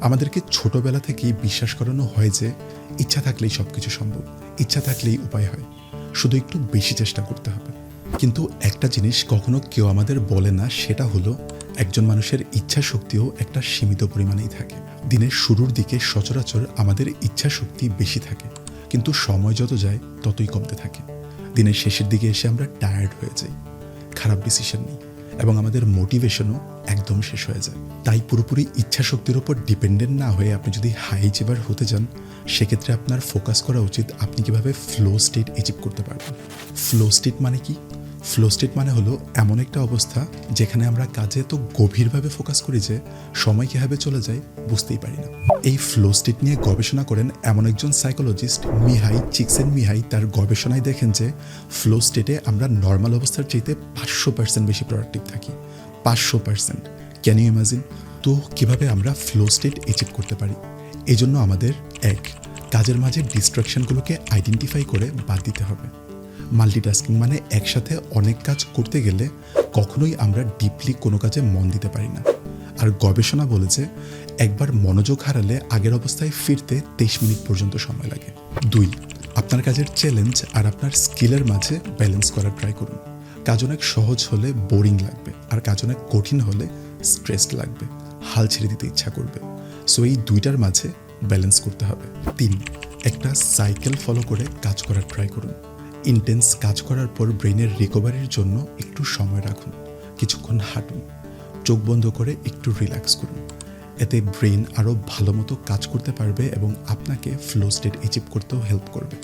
আমাদেরকে ছোটবেলা থেকেই বিশ্বাস করানো হয় যে ইচ্ছা থাকলেই সব কিছু সম্ভব, ইচ্ছা থাকলেই উপায় হয়, শুধু একটু বেশি চেষ্টা করতে হবে। কিন্তু একটা জিনিস কখনো কেউ আমাদের বলে না, সেটা হলো একজন মানুষের ইচ্ছা শক্তিও একটা সীমিত পরিমাণেই থাকে। দিনের শুরুর দিকে সচরাচর আমাদের ইচ্ছা শক্তি বেশি থাকে, কিন্তু সময় যত যায় ততই কমতে থাকে। দিনের শেষের দিকে এসে আমরা টায়ার্ড হয়ে যাই, খারাপ ডিসিশন নিই এবং আমাদের মোটিভেশনও একদম শেষ হয়ে যায়। তাই পুরোপুরি ইচ্ছা শক্তির ওপর ডিপেন্ডেন্ট না হয়ে আপনি যদি হাই অ্যাচিভার হতে চান, সেক্ষেত্রে আপনার ফোকাস করা উচিত আপনি কীভাবে ফ্লো স্টেট অ্যাচিভ করতে পারবেন। ফ্লো স্টেট মানে কি? ফ্লো স্টেট মানে হলো এমন একটা অবস্থা যেখানে আমরা কাজে তো গভীরভাবে ফোকাস করি যে সময় কীভাবে চলে যায় বুঝতেই পারি না। এই ফ্লো স্টেট নিয়ে গবেষণা করেন এমন একজন সাইকোলজিস্ট মিহাই চিকসেনমিহাই। তার গবেষণায় দেখেন যে ফ্লো স্টেটে আমরা নর্মাল অবস্থার চাইতে 500% বেশি প্রোডাক্টিভ থাকি। 500%! Can you imagine? তো কীভাবে আমরা ফ্লো স্টেট অ্যাচিভ করতে পারি? এই জন্য আমাদের কাজের মাঝে ডিস্ট্রাকশনগুলোকে আইডেন্টিফাই করে বাদ দিতে হবে। মাল্টিটাস্কিং মানে একসাথে অনেক কাজ করতে গেলে কখনোই আমরা ডিপলি কোনো কাজে মন দিতে পারি না। আর গবেষণা বলেছে একবার মনোযোগ হারালে আগের অবস্থায় ফিরতে 23 মিনিট পর্যন্ত সময় লাগে। 2, আপনার কাজের চ্যালেঞ্জ আর আপনার স্কিলের মাঝে ব্যালেন্স করার ট্রাই করুন। কাজ অনেক সহজ হলে বোরিং লাগবে, আর কাজ অনেক কঠিন হলে স্ট্রেসড লাগবে, হাল ছেড়ে দিতে ইচ্ছা করবে। সো এই দুইটার মাঝে ব্যালেন্স করতে হবে। 3, একটা সাইকেল ফলো করে কাজ করার ট্রাই করুন। ইন্টেন্স কাজ করার পর ব্রেনের রিকভারির জন্য একটু সময় রাখুন, কিছুক্ষণ হাঁটুন, চোখ বন্ধ করে একটু রিল্যাক্স করুন। এতে ব্রেন আরও ভালো মতো কাজ করতে পারবে এবং আপনাকে ফ্লো স্টেট অ্যাচিভ করতেও হেল্প করবে।